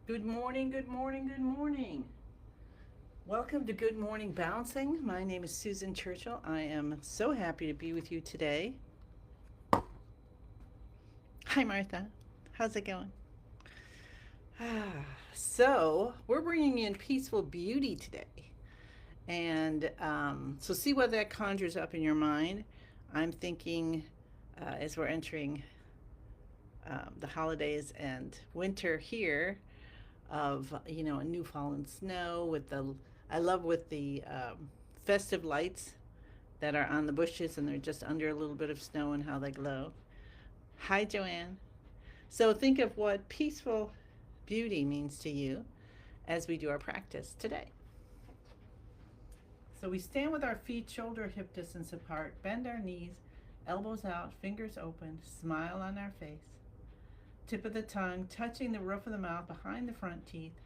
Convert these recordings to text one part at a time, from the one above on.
Good morning, good morning, good morning. Welcome to Good Morning Bouncing. My name is Susan Churchill. I am so happy to be with you today. Hi, Martha. How's it going? We're bringing in peaceful beauty today. And see what that conjures up in your mind. I'm thinking as we're entering the holidays and winter here of a new fallen snow with the I love with the festive lights that are on the bushes and they're just under a little bit of snow and how they glow. Hi, Joanne. So think of what peaceful beauty means to you as we do our practice today. So we stand with our feet shoulder hip distance apart, bend our knees, elbows out, fingers open, smile on our face. Tip of the tongue touching the roof of the mouth behind the front teeth.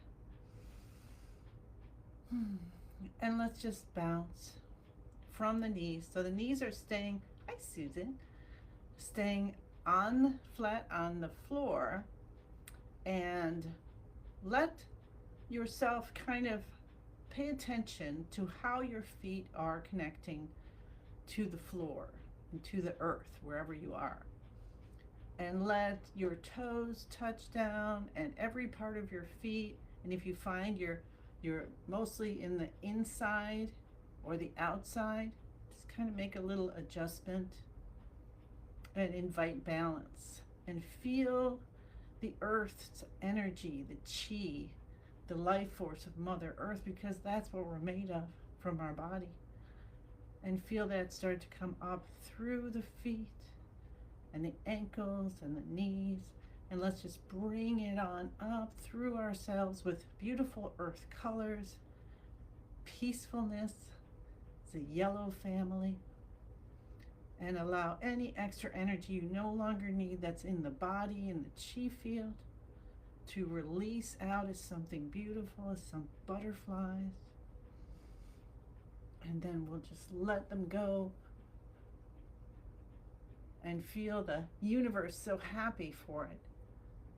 And let's just bounce from the knees. So the knees are staying, hi Susan, staying on flat on the floor, and let yourself kind of pay attention to how your feet are connecting to the floor and to the earth wherever you are. And let your toes touch down and every part of your feet. And if you find you're mostly in the inside or the outside, just kind of make a little adjustment and invite balance and feel the earth's energy, the chi, the life force of Mother Earth, because that's what we're made of from our body. And feel that start to come up through the feet and the ankles and the knees. And let's just bring it on up through ourselves with beautiful earth colors, peacefulness, the yellow family, and allow any extra energy you no longer need that's in the body, in the chi field, to release out as something beautiful, as some butterflies. And then we'll just let them go and feel the universe so happy for it.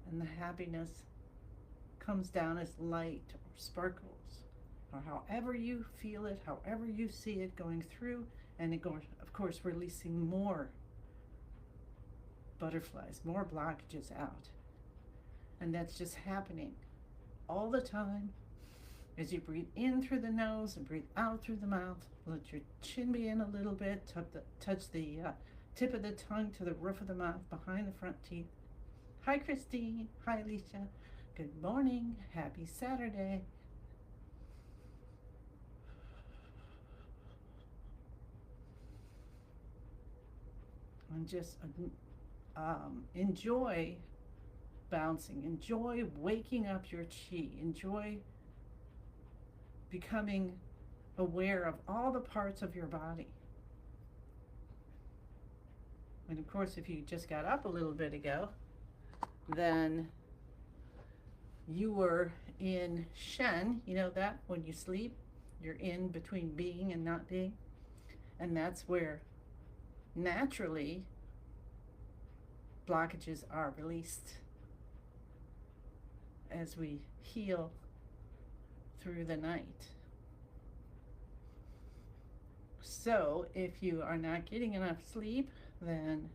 And the happiness comes down as light or sparkles, or however you feel it, however you see it going through, and it goes, of course, releasing more butterflies, more blockages out. And that's just happening all the time as you breathe in through the nose and breathe out through the mouth. Let your chin be in a little bit, touch the tip of the tongue to the roof of the mouth behind the front teeth. Hi, Christine. Hi, Alicia. Good morning. Happy Saturday. And just enjoy bouncing. Enjoy waking up your chi. Enjoy becoming aware of all the parts of your body. And of course, if you just got up a little bit ago, then you were in Shen. You know that when you sleep, you're in between being and not being. And that's where naturally blockages are released as we heal through the night. So if you are not getting enough sleep, then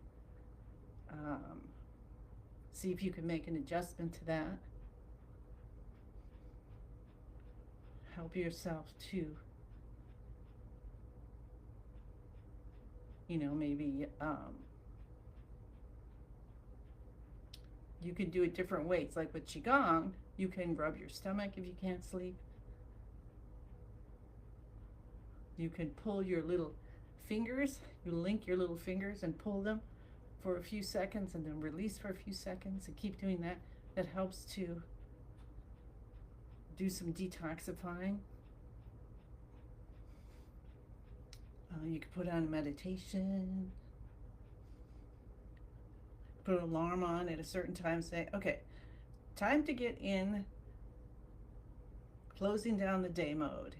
see if you can make an adjustment to that. Help yourself to, maybe you can do it different ways. Like with Qigong, you can rub your stomach if you can't sleep. You can pull your little fingers, you link your little fingers and pull them for a few seconds and then release for a few seconds and keep doing that. That helps to do some detoxifying. You can put on a meditation, put an alarm on at a certain time, say, okay, time to get in closing down the day mode.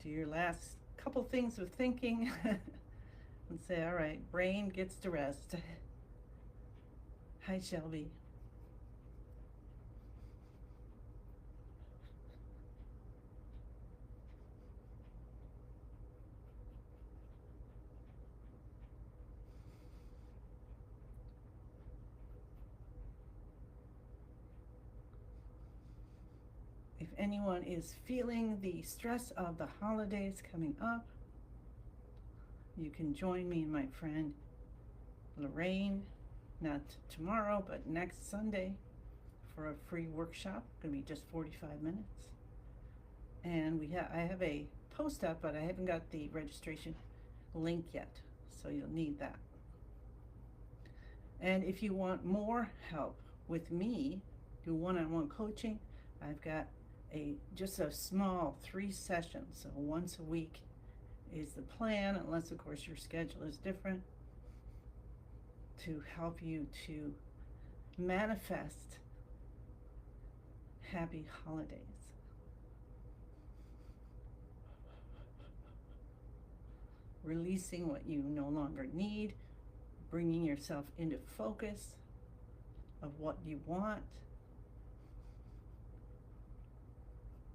Do your last couple things of thinking and say, all right, brain gets to rest. Hi, Shelby. If anyone is feeling the stress of the holidays coming up, you can join me and my friend Lorraine, not tomorrow, but next Sunday, for a free workshop. Going to be just 45 minutes. And I have a post up, but I haven't got the registration link yet, so you'll need that. And if you want more help with me, do one-on-one coaching, I've got just a small 3 sessions, so once a week is the plan, unless of course your schedule is different, to help you to manifest happy holidays. Releasing what you no longer need, bringing yourself into focus of what you want.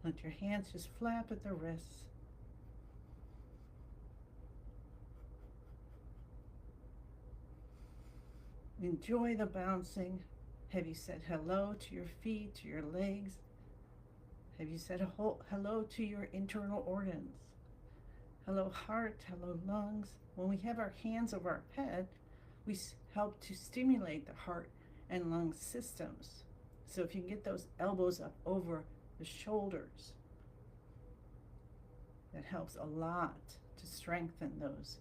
Let your hands just flap at the wrists. Enjoy the bouncing. Have you said hello to your feet, to your legs? Have you said hello to your internal organs? Hello heart, hello lungs. When we have our hands over our head, we help to stimulate the heart and lung systems. So if you can get those elbows up over the shoulders, that helps a lot to strengthen those.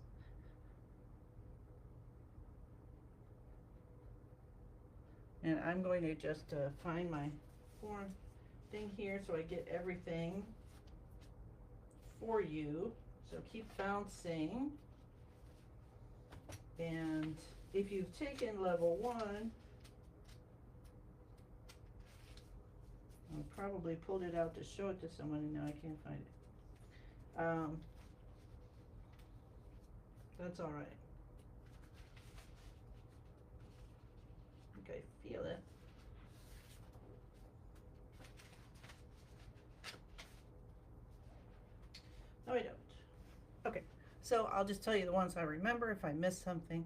And I'm going to just find my form thing here so I get everything for you. So keep bouncing. And if you've taken level 1, I probably pulled it out to show it to someone and now I can't find it. That's all right. Okay, feel it. No, I don't. Okay, so I'll just tell you the ones I remember. If I miss something,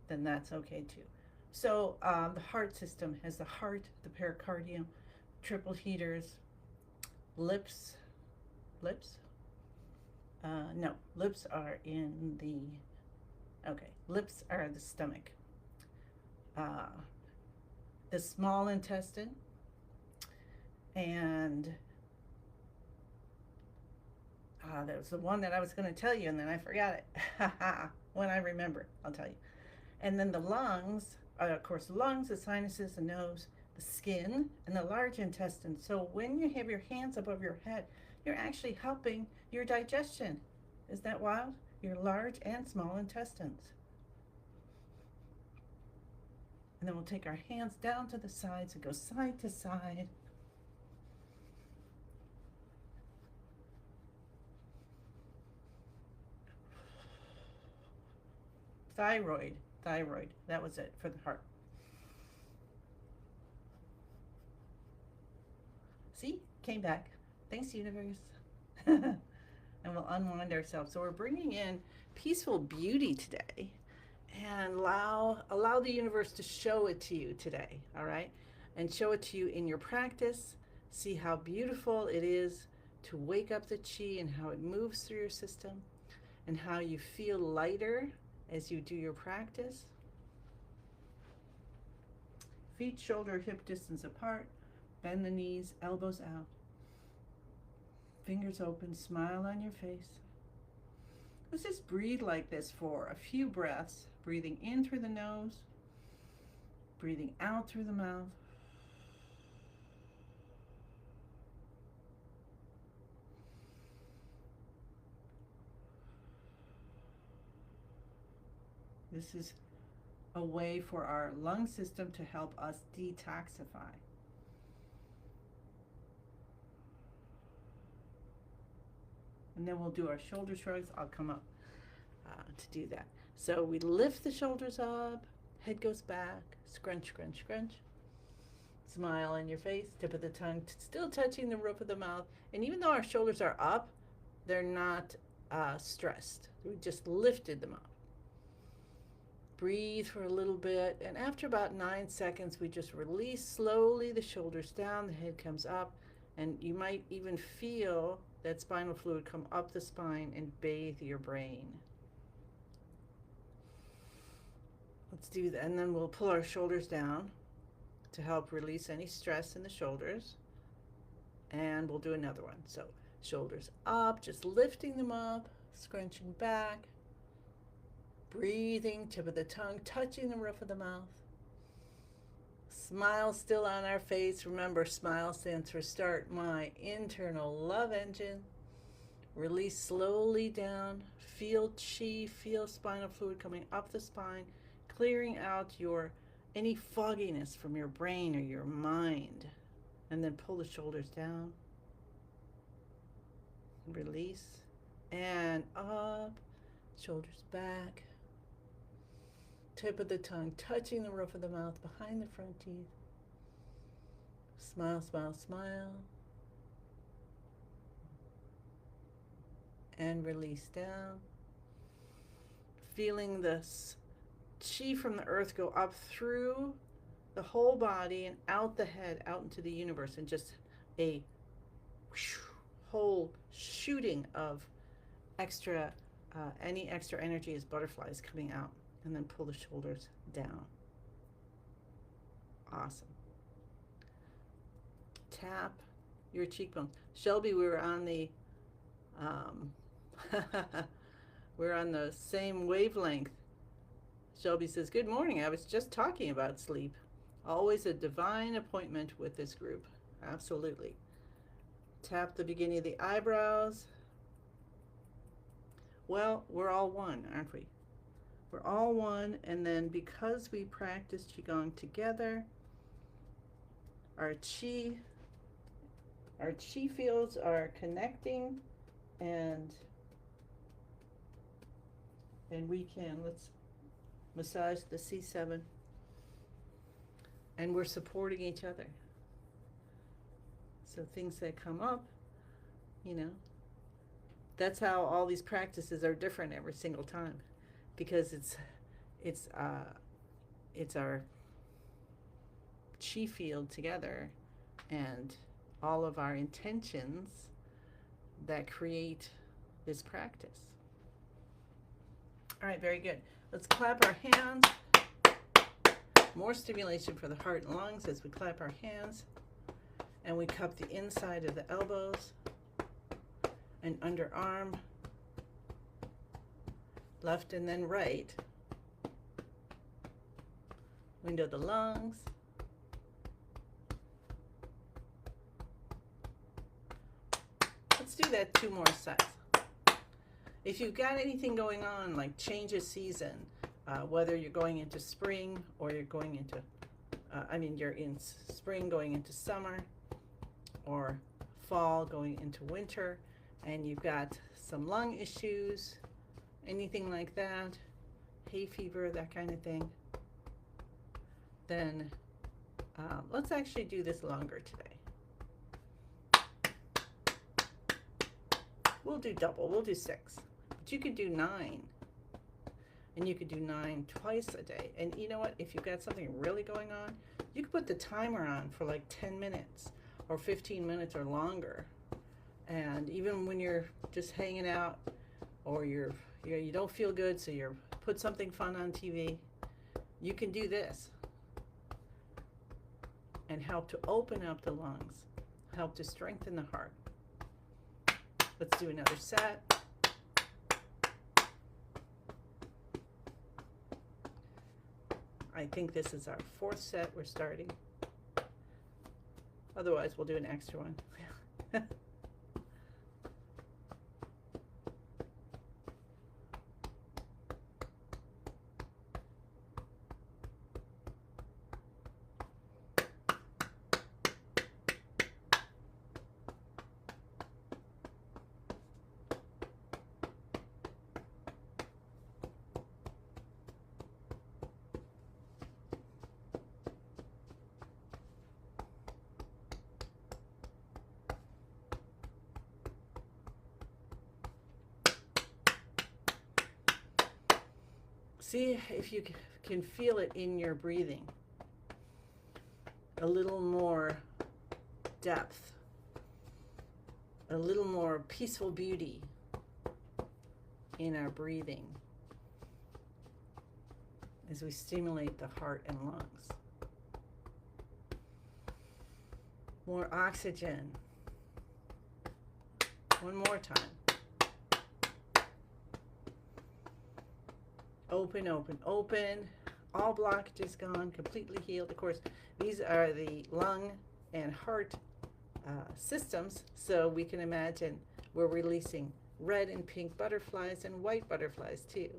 then that's okay too. So the heart system has the heart, the pericardium, triple heaters, lips. No, lips are in the, okay, lips are the stomach. The small intestine, and that was the one that I was going to tell you, and then I forgot it. When I remember, I'll tell you. And then the lungs, of course, the lungs, the sinuses, the nose, the skin, and the large intestine. So when you have your hands above your head, you're actually helping your digestion. Isn't that wild? Your large and small intestines. And then we'll take our hands down to the sides and go side to side. Thyroid, that was it for the heart. See, came back. Thanks, universe. And we'll unwind ourselves. So we're bringing in peaceful beauty today, and allow the universe to show it to you today, all right? And show it to you in your practice. See how beautiful it is to wake up the chi and how it moves through your system and how you feel lighter as you do your practice. Feet, shoulder, hip distance apart. Bend the knees, elbows out. Fingers open, smile on your face. Let's just breathe like this for a few breaths. Breathing in through the nose, breathing out through the mouth. This is a way for our lung system to help us detoxify. And then we'll do our shoulder shrugs. I'll come up to do that. So we lift the shoulders up, head goes back, scrunch, scrunch, scrunch. Smile on your face, tip of the tongue still touching the roof of the mouth. And even though our shoulders are up, they're not stressed. We just lifted them up. Breathe for a little bit, and after about 9 seconds, we just release slowly the shoulders down, the head comes up, And you might even feel that spinal fluid come up the spine and bathe your brain. Let's do that. And then we'll pull our shoulders down to help release any stress in the shoulders. And we'll do another one. So shoulders up, just lifting them up, scrunching back, breathing, tip of the tongue touching the roof of the mouth. Smile still on our face. Remember, smile stands for start my internal love engine. Release slowly down. Feel chi, feel spinal fluid coming up the spine, clearing out any fogginess from your brain or your mind. And then pull the shoulders down. Release. And up. Shoulders back. Tip of the tongue touching the roof of the mouth behind the front teeth. Smile, smile, smile. And release down. Feeling the chi from the earth go up through the whole body and out the head, out into the universe, and just a whole shooting of any extra energy as butterflies coming out. And then pull the shoulders down. Awesome. Tap your cheekbones. Shelby, we were on the we're on the same wavelength. Shelby says, good morning. I was just talking about sleep. Always a divine appointment with this group. Absolutely. Tap the beginning of the eyebrows. Well, we're all one, aren't we? We're all one, and then because we practice Qigong together, our chi fields are connecting, and we can, let's massage the C7, and we're supporting each other. So things that come up, that's how all these practices are different every single time. Because it's our chi field together and all of our intentions that create this practice. All right, very good. Let's clap our hands. More stimulation for the heart and lungs as we clap our hands. And we cup the inside of the elbows and underarm. Left and then right. Window the lungs. Let's do that 2 more sets. If you've got anything going on, like change of season, whether you're going into spring or you're going into, you're in spring going into summer, or fall going into winter, and you've got some lung issues, anything like that, hay fever, that kind of thing, then let's actually do this longer today. We'll do double, we'll do 6, but you could do 9, and you could do 9 twice a day. And you know what, if you've got something really going on, you could put the timer on for like 10 minutes or 15 minutes or longer. And even when you're just hanging out, or you don't feel good, so you put something fun on TV, you can do this and help to open up the lungs, help to strengthen the heart. Let's do another set. I think this is our 4th set we're starting. Otherwise, we'll do an extra one. See if you can feel it in your breathing. A little more depth. a little more peaceful beauty in our breathing as we stimulate the heart and lungs. More oxygen. One more time. Open, open, open. All blockages gone, completely healed. Of course, these are the lung and heart systems, so we can imagine we're releasing red and pink butterflies and white butterflies too.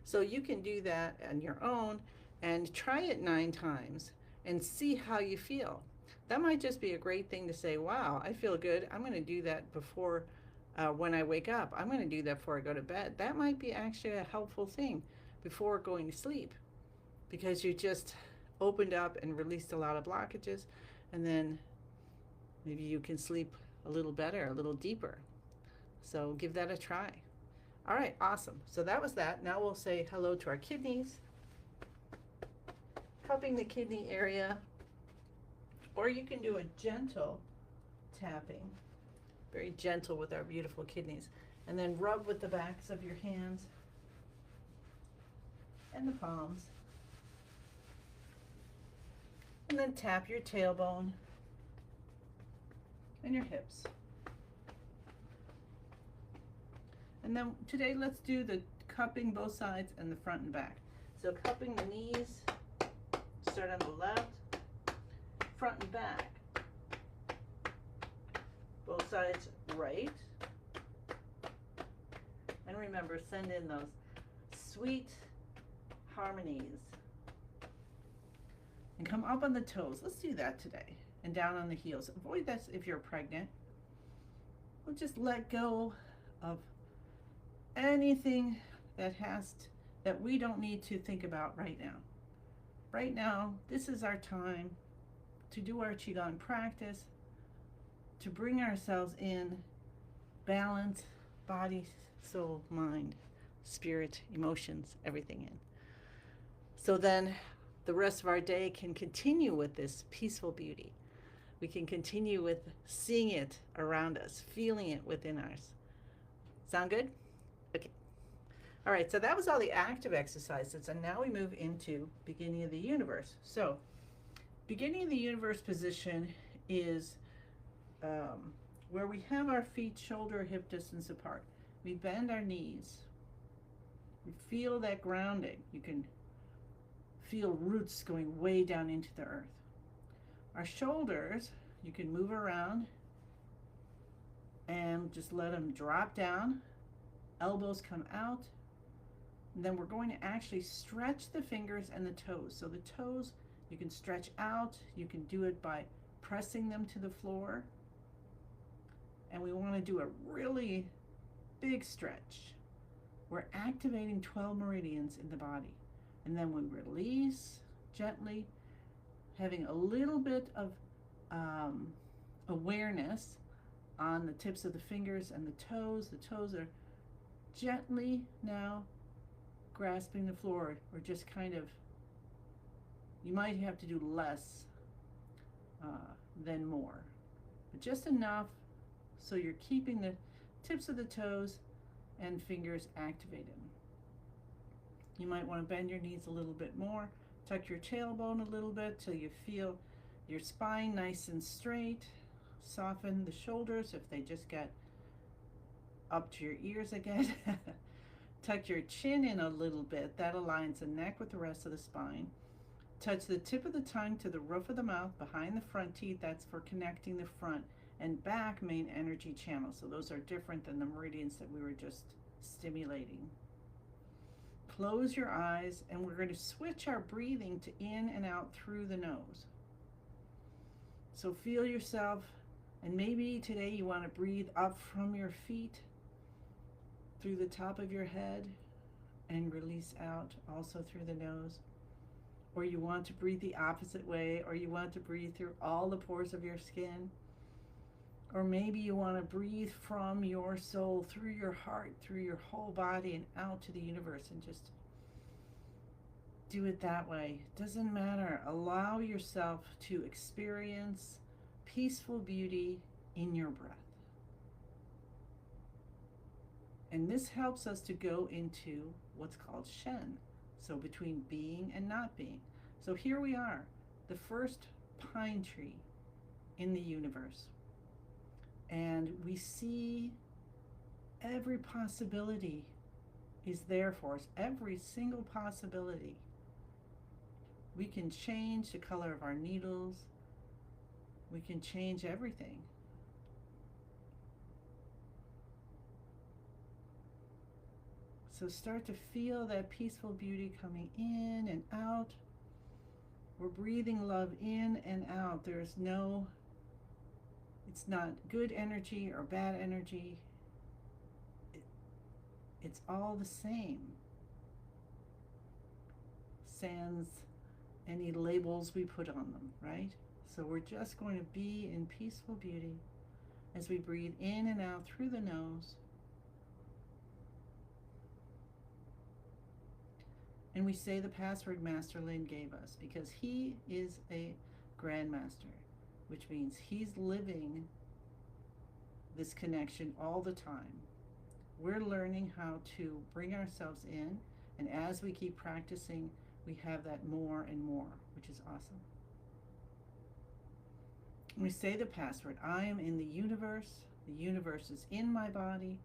So you can do that on your own and try it 9 times and see how you feel. That might just be a great thing to say, wow, I feel good. I'm going to do that before when I wake up. I'm going to do that before I go to bed. That might be actually a helpful thing before going to sleep, because you just opened up and released a lot of blockages, and then maybe you can sleep a little better, a little deeper. So give that a try. All right, awesome. So that was that. Now we'll say hello to our kidneys, cupping the kidney area, or you can do a gentle tapping, very gentle with our beautiful kidneys, and then rub with the backs of your hands and the palms, and then tap your tailbone and your hips. And then today let's do the cupping both sides and the front and back. So cupping the knees, start on the left, front and back. Both sides right. And remember, send in those sweet harmonies. And come up on the toes. Let's do that today. And down on the heels. Avoid this if you're pregnant. We'll just let go of anything that we don't need to think about right now. Right now, this is our time to do our Qigong practice, to bring ourselves in balance, body, soul, mind, spirit, emotions, everything in. So then the rest of our day can continue with this peaceful beauty. We can continue with seeing it around us, feeling it within us. Sound good? Okay. All right, so that was all the active exercises, and now we move into beginning of the universe. So beginning of the universe position is where we have our feet shoulder hip distance apart. We bend our knees. We feel that grounding. You can feel roots going way down into the earth. Our shoulders, you can move around and just let them drop down. Elbows come out. And then we're going to actually stretch the fingers and the toes. So the toes, you can stretch out. You can do it by pressing them to the floor. And we want to do a really big stretch. We're activating 12 meridians in the body. And then we release gently, having a little bit of awareness on the tips of the fingers and the toes. The toes are gently now grasping the floor, or just kind of, you might have to do less than more, but just enough so you're keeping the tips of the toes and fingers activated. You might want to bend your knees a little bit more, tuck your tailbone a little bit till you feel your spine nice and straight. Soften the shoulders if they just get up to your ears again. Tuck your chin in a little bit. That aligns the neck with the rest of the spine. Touch the tip of the tongue to the roof of the mouth behind the front teeth. That's for connecting the front and back main energy channels. So those are different than the meridians that we were just stimulating. Close your eyes, and we're going to switch our breathing to in and out through the nose. So feel yourself, and maybe today you want to breathe up from your feet through the top of your head and release out also through the nose. Or you want to breathe the opposite way, or you want to breathe through all the pores of your skin. Or maybe you want to breathe from your soul, through your heart, through your whole body and out to the universe, and just do it that way. Doesn't matter. Allow yourself to experience peaceful beauty in your breath. And this helps us to go into what's called Shen. So between being and not being. So here we are, the first pine tree in the universe. And we see every possibility is there for us. Every single possibility. We can change the color of our needles. We can change everything. So start to feel that peaceful beauty coming in and out. We're breathing love in and out. It's not good energy or bad energy. It's all the same. Sans any labels we put on them, right? So we're just going to be in peaceful beauty as we breathe in and out through the nose. And we say the password Master Lin gave us because he is a grandmaster, which means he's living this connection all the time. We're learning how to bring ourselves in, and as we keep practicing, we have that more and more, which is awesome. We say the password, I am in the universe is in my body,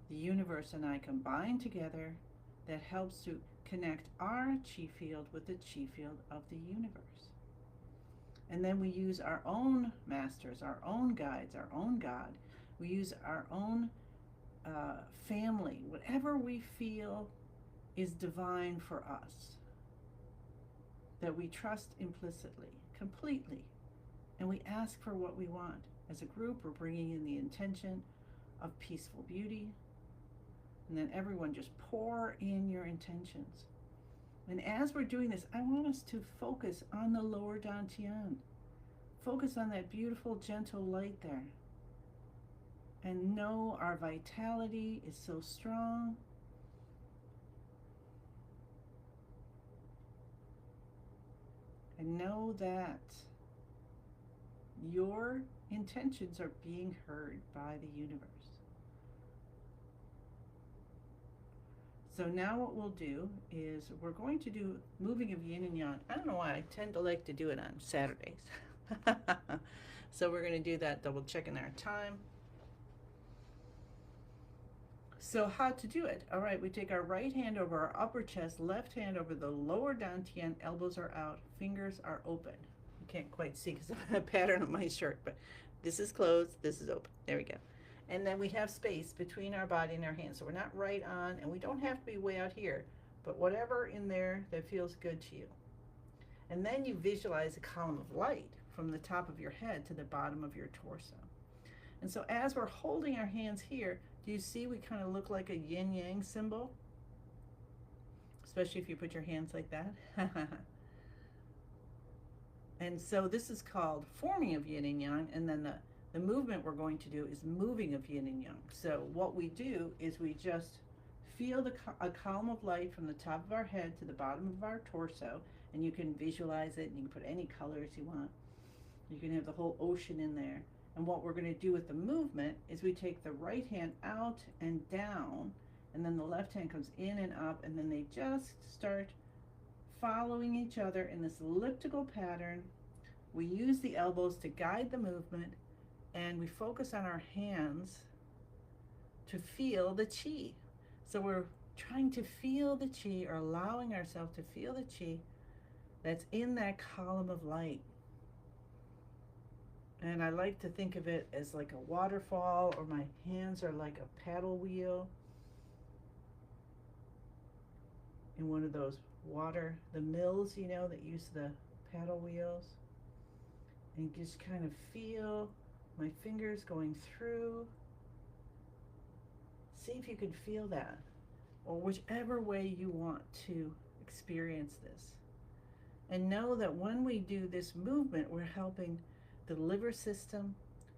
the universe and I combine together. That helps to connect our chi field with the chi field of the universe. And then we use our own masters, our own guides, our own God. We use our own family, whatever we feel is divine for us, that we trust implicitly, completely, and we ask for what we want. As a group, we're bringing in the intention of peaceful beauty, and then everyone just pour in your intentions. And as we're doing this, I want us to focus on the lower dantian. Focus on that beautiful, gentle light there. And know our vitality is so strong. And know that your intentions are being heard by the universe. So now what we'll do is we're going to do moving of yin and yang. I don't know why, I tend to like to do it on Saturdays. So we're going to do that, double checking our time. So how to do it? All right, we take our right hand over our upper chest, left hand over the lower dantian, elbows are out, fingers are open. You can't quite see because of the pattern of my shirt, but this is closed, this is open. There we go. And then we have space between our body and our hands. So we're not right on, and we don't have to be way out here, but whatever in there that feels good to you. And then you visualize a column of light from the top of your head to the bottom of your torso. And so as we're holding our hands here, do you see we kind of look like a yin-yang symbol? Especially if you put your hands like that. And so this is called forming of yin and yang, and then the movement we're going to do is moving of yin and yang. So what we do is we just feel a column of light from the top of our head to the bottom of our torso, and you can visualize it, and you can put any colors you want. You can have the whole ocean in there. And what we're going to do with the movement is we take the right hand out and down, and then the left hand comes in and up, and then they just start following each other in this elliptical pattern. We use the elbows to guide the movement, and we focus on our hands to feel the chi. So we're trying to feel the chi, or allowing ourselves to feel the chi that's in that column of light. And I like to think of it as like a waterfall, or my hands are like a paddle wheel in one of those the mills, you know, that use the paddle wheels. And just kind of feel my fingers going through. See if you can feel that, or whichever way you want to experience this. And know that when we do this movement, we're helping the liver system,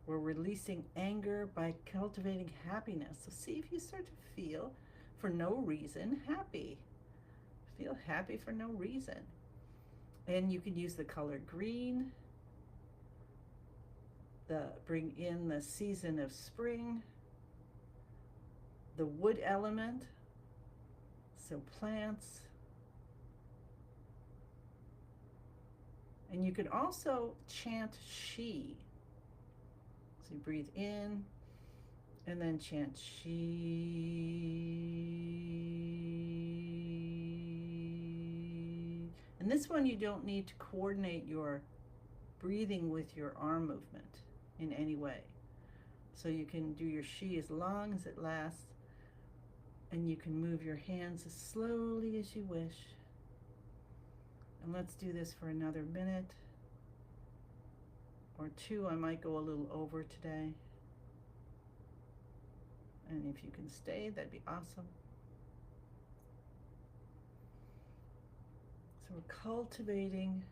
we're releasing anger by cultivating happiness. So see if you start to feel, for no reason, happy. Feel happy for no reason. And you can use the color green, bring in the season of spring, the wood element, so plants. And you can also chant she. So you breathe in and then chant she. And this one you don't need to coordinate your breathing with your arm movement in any way. So you can do your she as long as it lasts, and you can move your hands as slowly as you wish. And let's do this for another minute or two. I might go a little over today. And if you can stay, that'd be awesome. So we're cultivating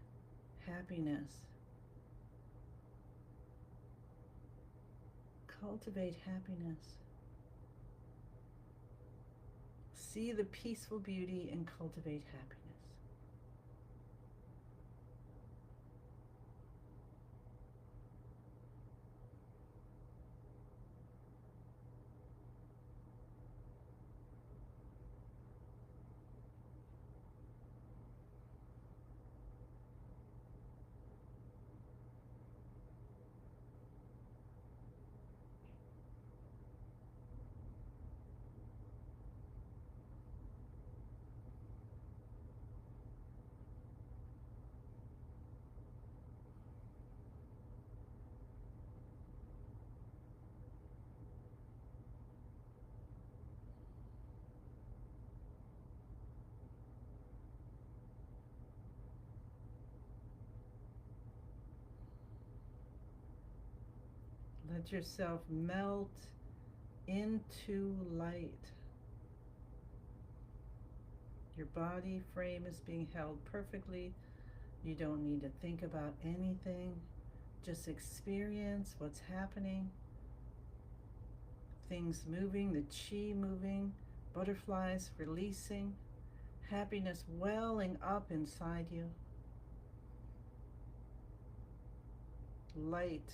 happiness. Cultivate happiness. See the peaceful beauty and cultivate happiness. Let yourself melt into light. Your body frame is being held perfectly. You don't need to think about anything. Just experience what's happening. Things moving, the chi moving, butterflies releasing, happiness welling up inside you. Light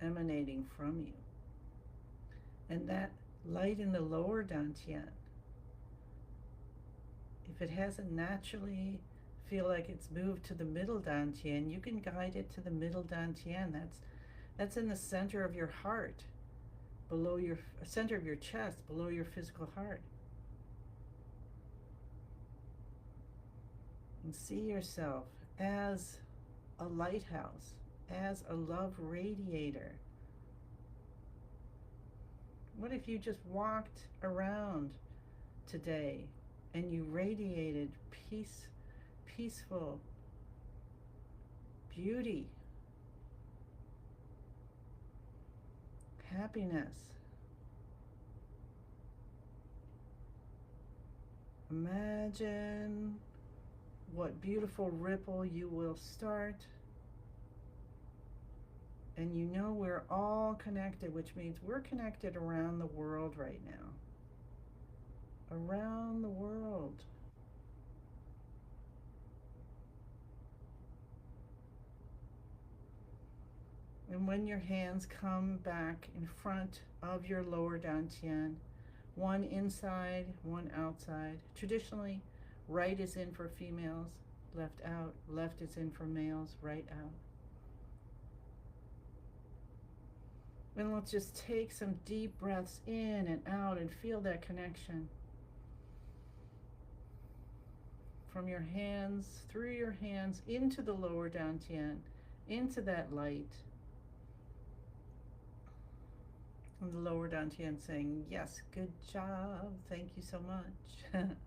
emanating from you. And that light in the lower dantian, if it hasn't naturally feel like it's moved to the middle dantian, you can guide it to the middle dantian. That's in the center of your heart, below your center of your chest, below your physical heart. And see yourself as a lighthouse, as a love radiator. What if you just walked around today and you radiated peaceful beauty, happiness? Imagine what beautiful ripple you will start. And you know we're all connected, which means we're connected around the world right now. Around the world. And when your hands come back in front of your lower dantian, one inside, one outside. Traditionally, right is in for females, left out. Left is in for males, right out. And let's just take some deep breaths in and out and feel that connection. From your hands, through your hands, into the lower dantian, into that light. And the lower dantian saying, yes, good job, thank you so much. And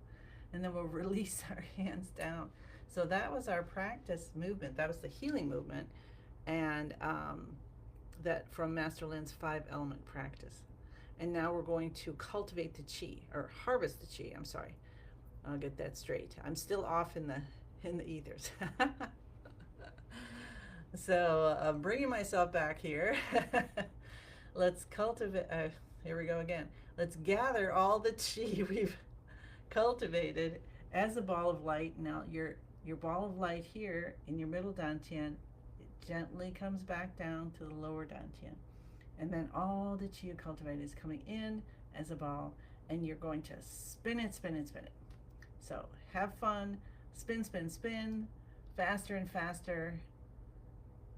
then we'll release our hands down. So that was our practice movement. That was the healing movement. And that from Master Lin's 5-element practice. And now we're going to cultivate the chi, or harvest the chi, I'm sorry. I'll get that straight. I'm still off in the ethers. So I'm bringing myself back here. Let's cultivate, here we go again. Let's gather all the chi we've cultivated as a ball of light. Now your ball of light here in your middle dantian, it gently comes back down to the lower dantian. And then all the chi you cultivate is coming in as a ball, and you're going to spin it, spin it, spin it. So have fun, spin, spin, spin, faster and faster,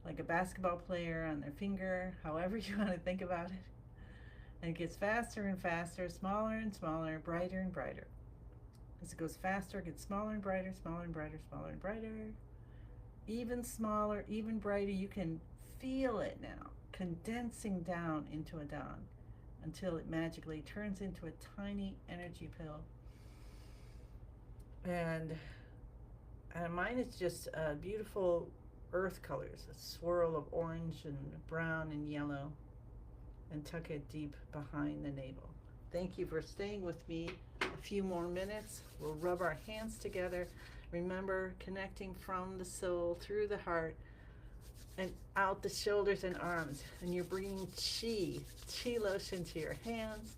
like a basketball player on their finger, however you want to think about it. And it gets faster and faster, smaller and smaller, brighter and brighter. As it goes faster, it gets smaller and brighter, smaller and brighter, smaller and brighter. Even smaller, even brighter. You can feel it now, condensing down into a dawn until it magically turns into a tiny energy pill. And mine is just beautiful earth colors, a swirl of orange and brown and yellow, and tuck it deep behind the navel. Thank you for staying with me a few more minutes. We'll rub our hands together. Remember, connecting from the soul through the heart and out the shoulders and arms. And you're bringing chi lotion to your hands.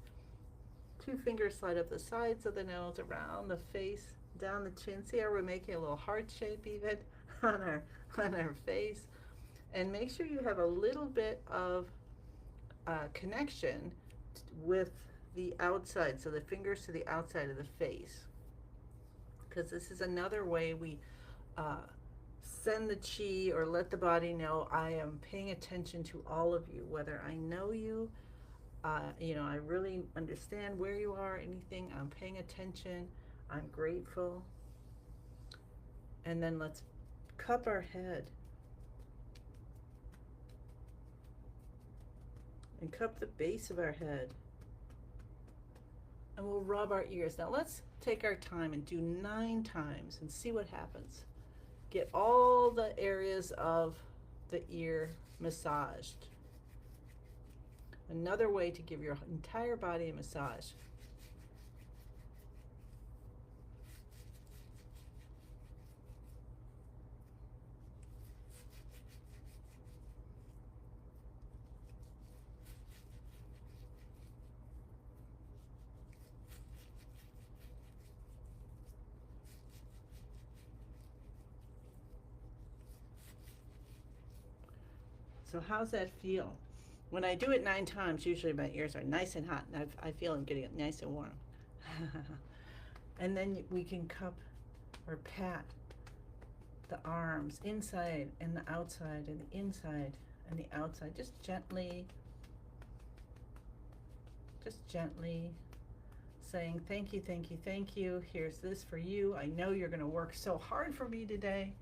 2 fingers slide up the sides of the nose, around the face, down the chin. See how we're making a little heart shape even on our face. And make sure you have a little bit of connection with the outside, so the fingers to the outside of the face, because this is another way we send the chi or let the body know I am paying attention to all of you, whether I know you, I really understand where you are, anything, I'm paying attention, I'm grateful. And then let's cup our head and cup the base of our head. And we'll rub our ears. Now let's take our time and do 9 times and see what happens. Get all the areas of the ear massaged. Another way to give your entire body a massage. So how's that feel? When I do it 9 times, usually my ears are nice and hot, and I feel I'm getting it nice and warm. And then we can cup or pat the arms inside and the outside and the inside and the outside, just gently saying thank you, thank you, thank you. Here's this for you. I know you're going to work so hard for me today.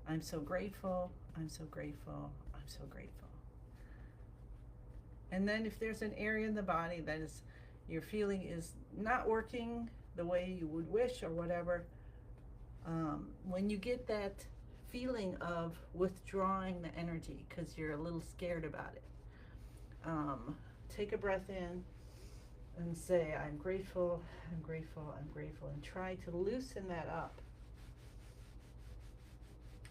I'm so grateful. I'm so grateful. I'm so grateful. And then if there's an area in the body that is you're feeling is not working the way you would wish or whatever, when you get that feeling of withdrawing the energy because you're a little scared about it, take a breath in and say, I'm grateful, I'm grateful, I'm grateful, and try to loosen that up.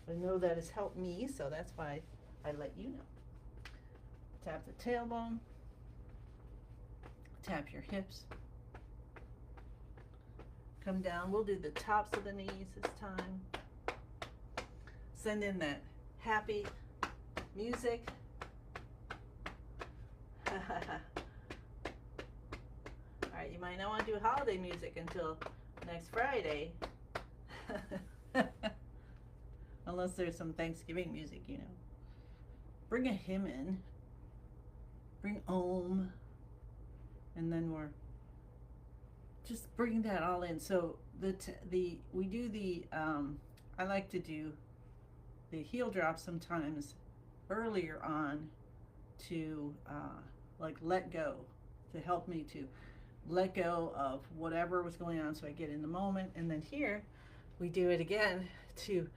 I know that has helped me, so that's why I let you know. Tap the tailbone, tap your hips, come down. We'll do the tops of the knees this time. Send in that happy music. All right, you might not want to do holiday music until next Friday. Unless there's some Thanksgiving music, Bring a hymn in. Bring Om. And then we're just bringing that all in. So we do the I like to do the heel drop sometimes earlier on to like let go, to help me to let go of whatever was going on so I get in the moment. And then here we do it again to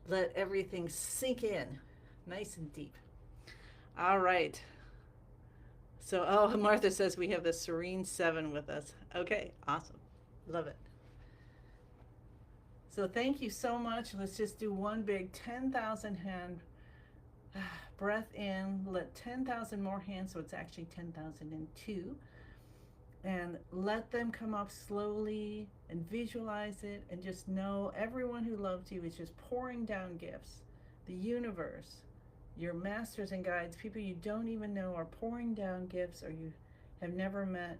let everything sink in nice and deep. All right. So, Martha says we have the Serene 7 with us. Okay, awesome. Love it. So thank you so much. Let's just do one big 10,000 hand breath in. Let 10,000 more hands, so it's actually 10,002. and let them come up slowly and visualize it, and just know everyone who loves you is just pouring down gifts. The universe, your masters and guides, people you don't even know, are pouring down gifts or you have never met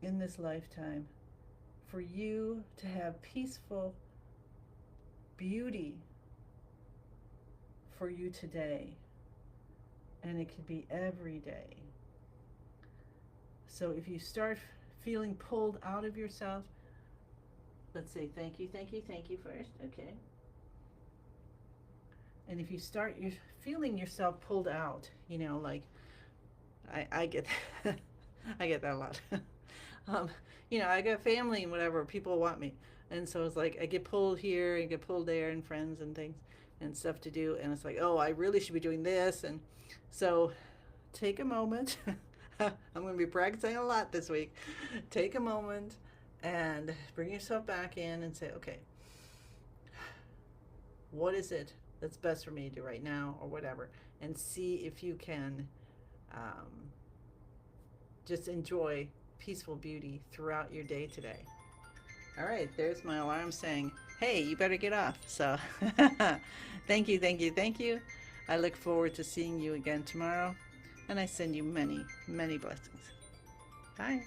in this lifetime for you to have peaceful beauty for you today. And it could be every day. So if you start feeling pulled out of yourself, let's say thank you, thank you, thank you first, okay? And if you start you're feeling yourself pulled out, you know, like I get I get that a lot. um, you know, I got family and whatever, people want me. And so it's like I get pulled here and get pulled there, and friends and things and stuff to do, and it's like, oh, I really should be doing this. And so take a moment. I'm going to be practicing a lot this week. Take a moment and bring yourself back in and say, okay, what is it that's best for me to do right now, or whatever, and see if you can just enjoy peaceful beauty throughout your day today. All right, there's my alarm saying, hey, you better get off. So thank you, thank you, thank you. I look forward to seeing you again tomorrow, and I send you many, many blessings. Bye.